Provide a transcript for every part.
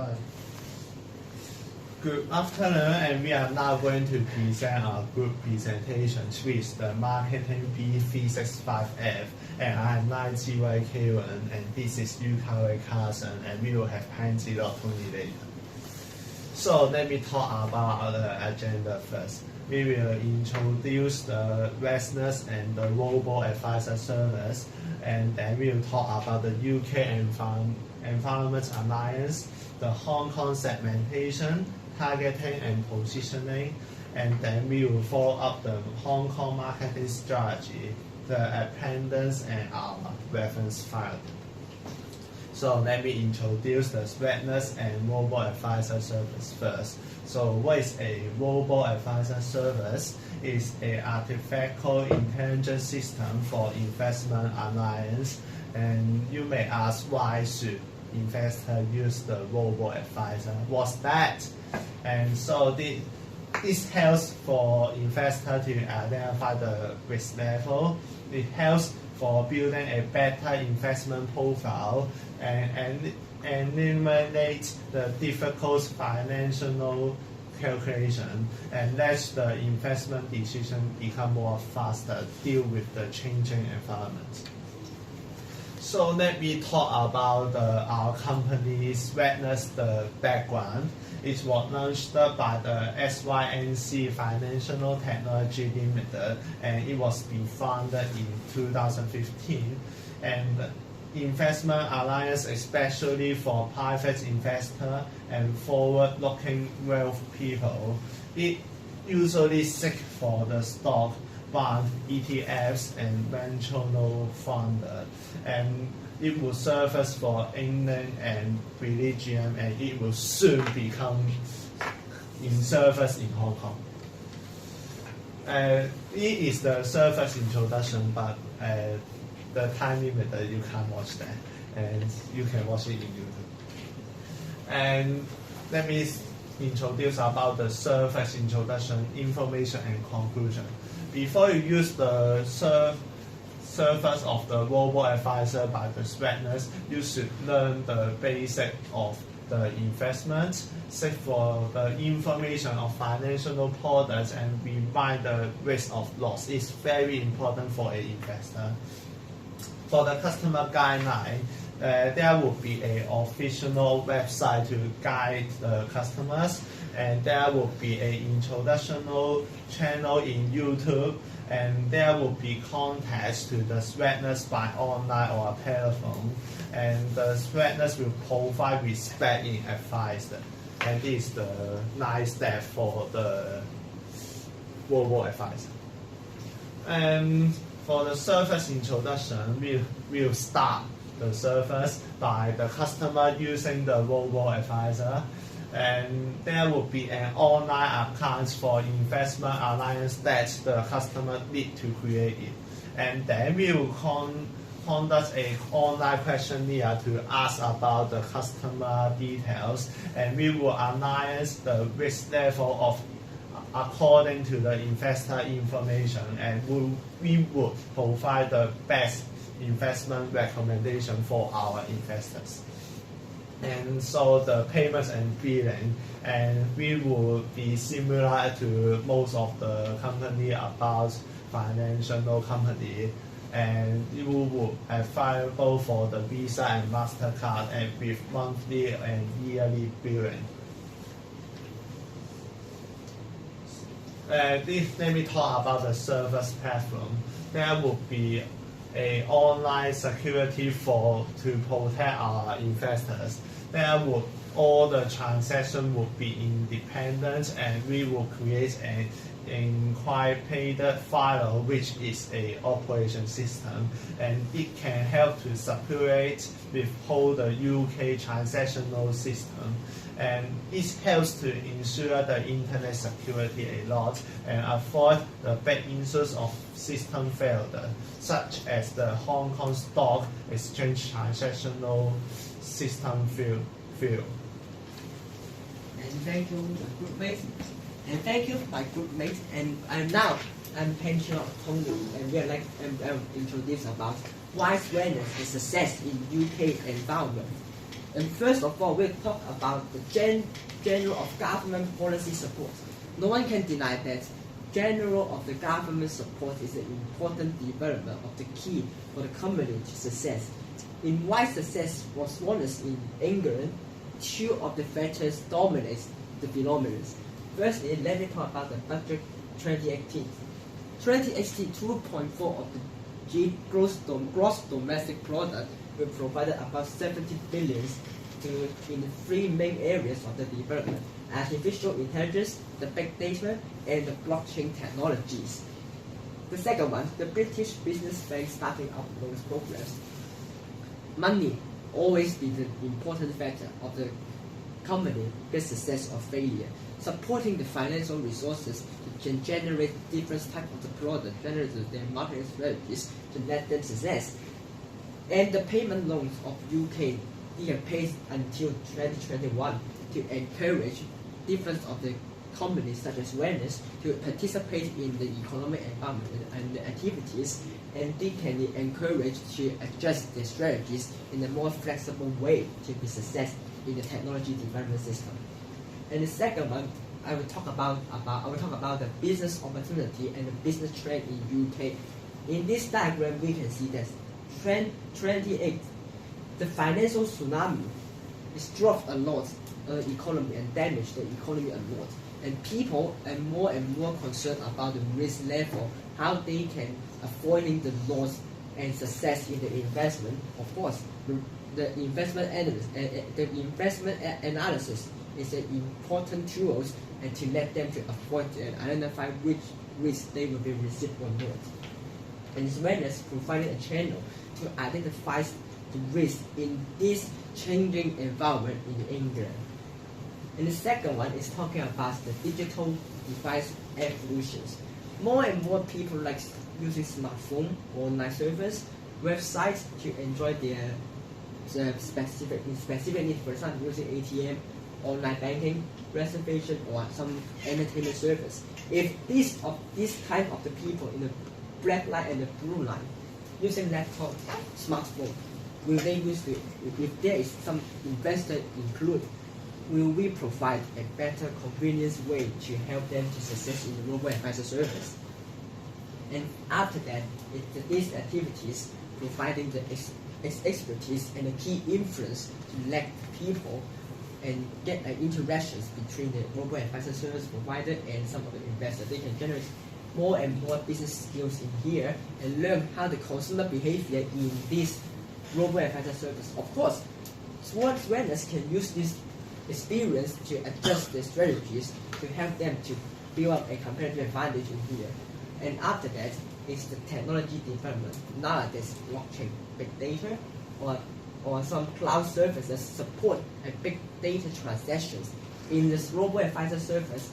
Bye. Good afternoon, and we are now going to present our group presentation with the Marketing B365F. And I am GYK1, and this is UKW Carson, and we will have plenty of Tony later. So let me talk about the agenda first. We will introduce the Swanest and the robe-advisor service, and then we will talk about the UK Environment Alliance, the Hong Kong segmentation, targeting and positioning, and then we will follow up the Hong Kong marketing strategy, the appendix, and our reference file. So let me introduce the Swanest and robe-advisor service first. So what is a robe-advisor service? It's an artificial intelligence system for investment alliance. And you may ask, why should investor use the robe-advisor? What's that? And so this helps for investor to identify the risk level. It helps for building a better investment profile and eliminate the difficult financial calculation and let the investment decision become more faster, deal with the changing environment. So let me talk about our company's Swanest, the background. It was launched by the SYNC Financial Technology Limited, and it was being founded in 2015. And investment alliance, especially for private investor and forward-looking wealth people, it usually seek for the stock, bond, ETFs, and venture fund, and it will service for England and Belgium, and it will soon become in service in Hong Kong. It is the service introduction, but the time limit you can't watch that, and you can watch it in YouTube. And let me introduce about the service introduction, information, and conclusion. Before you use the service of the robo-advisor by the Swanest, you should learn the basic of the investment, seek for the information of financial products, and remind the risk of loss. It's very important for an investor. For the customer guideline, there will be an official website to guide the customers, and there will be an introductional channel in YouTube, and there will be contacts to the Swanest by online or telephone, and the Swanest will provide respect in advice, and this is the nice step for the robo-advisor. And for the service introduction, we will start the service by the customer using the robo-advisor, and there will be an online account for investment alliance that the customer need to create it. And then we will conduct an online questionnaire to ask about the customer details, and we will analyze the risk level of according to the investor information, and we would provide the best investment recommendation for our investors. And so the payments and billing, and we will be similar to most of the company about financial company, and it will be available for the Visa and MasterCard, and with monthly and yearly billing. Let me talk about the service platform. There will be an online security to protect our investors. All the transactions will be independent, and we will create an encrypted file, which is an operation system, and it can help to separate withhold the UK transactional system, and it helps to ensure the internet security a lot and avoid the bad issues of system failure, such as the Hong Kong Stock Exchange transactional system fail. And thank you, group mates. And thank you, my group mates. And I'm Pension Tony, and we'd like to introduce about why Swanest is a success in UK environment. And first of all, we'll talk about the general of government policy support. No one can deny that general of the government support is an important development of the key for the company to success. In why success was Swanest in England, two of the factors dominate the phenomenon. Firstly, let me talk about the budget 2018. 2018, 2.4 of the gross domestic product will provide about 70 billion in the three main areas of the development: artificial intelligence, the big data, and the blockchain technologies. The second one, the British Business Bank starting up those programs. Money always be the important factor of the company success or failure. Supporting the financial resources can generate different types of the product, generate their marketing strategies to let them success. And the payment loans of UK, they can pay until 2021 to encourage different of the companies such as Swanest to participate in the economic environment and the activities, and they can be encouraged to adjust their strategies in a more flexible way to be success in the technology development system. And the second one, I will talk about the business opportunity and the business trend in UK. In this diagram, we can see that trend 28, the financial tsunami is dropped a lot economy and damaged the economy a lot. And people are more and more concerned about the risk level, how they can avoiding the loss and success in the investment. Of course, the investment analysis is an important tool and to let them to avoid and identify which risk they will be received or not. And Swanest providing a channel to identify the risk in this changing environment in England. And the second one is talking about the digital device evolutions. More and more people like using smartphone, online service, websites to enjoy their specific needs. For example, using ATM, online banking, reservation, or some entertainment service. If this type of the people in the black line and the blue line using laptop, smartphone, will they use it? If there is some investor included, will we provide a better convenience way to help them to success in the robo-advisor service? And after that, these activities providing the expertise and the key influence to let people and get interactions between the robo-advisor service provider and some of the investors. They can generate more and more business skills in here and learn how the consumer behavior in this robo-advisor service. Of course, Swanest can use this experience to adjust their strategies to help them to build up a competitive advantage in here. And after that is the technology development. Nowadays, blockchain, big data, or some cloud services support a big data transactions. In this robo-advisor service,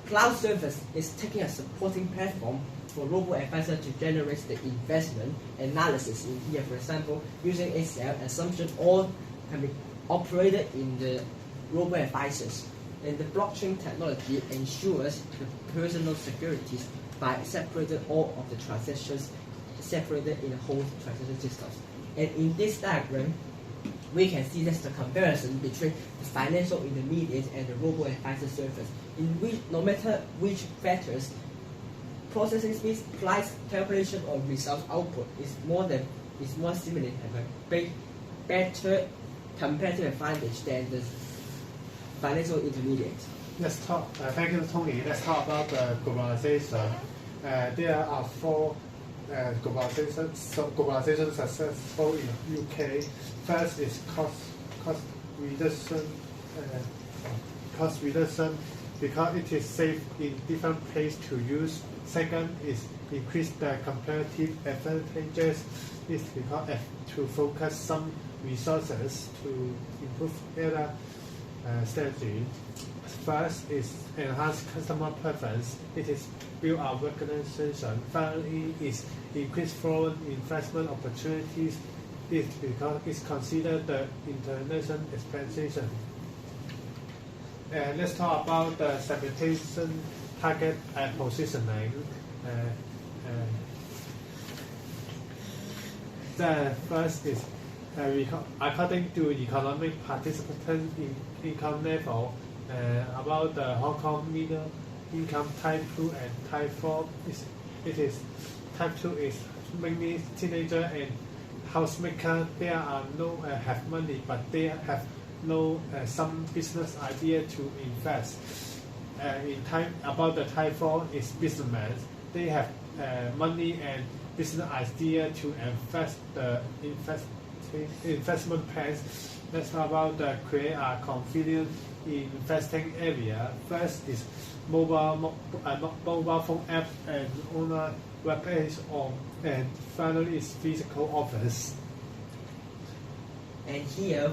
cloud service is taking a supporting platform for robo-advisor to generate the investment analysis in here. For example, using Excel, assumption all can be operated in the robo-advisors. And the blockchain technology ensures the personal security by separating all of the transactions separated in the whole transaction systems. And in this diagram, we can see that's the comparison between the financial intermediate and the robo-advisor service, in which no matter which factors, processing speed, price calculation, or result output is more similar and have a better competitive advantage than the financial intermediate. Let's talk. Thank you, Tony. Let's talk about the globalization. There are four globalization successful in UK. First is cost reduction because it is safe in different places to use. Second is increase the competitive advantages. It's because to focus some resources to improve data strategy. First is enhance customer preference. It is build our organization. Finally, is increase foreign investment opportunities. It's because it's considered the international expansion. Let's talk about the segmentation, target, and positioning. The first is according to economic participant income level, about the Hong Kong middle income type 2 and type 4 type 2 is mainly teenager and housemaker. They are no have money, but they have no some business idea to invest. About the type 4 is businessmen. They have money and business idea to invest the investment plans. That's about the create a convenient investing area. First is mobile phone app and online web page, and finally is physical office. And here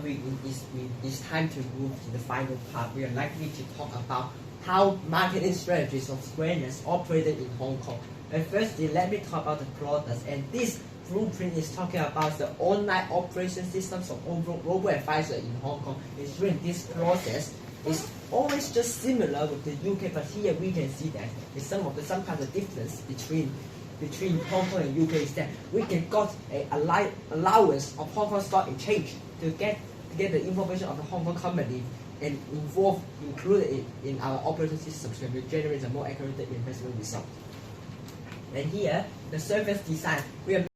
it's time to move to the final part. We are likely to talk about how marketing strategies of Swanest operated in Hong Kong. And firstly, let me talk about the products. And this blueprint is talking about the online operation systems of robo-advisor in Hong Kong. Ensuring this process is always just similar with the UK, but here we can see that some kind of difference between Hong Kong and UK is that we can got a allowance of Hong Kong Stock Exchange to get the information of the Hong Kong company and include it in our operation systems, so we generate a more accurate investment result. And here, the service design, we are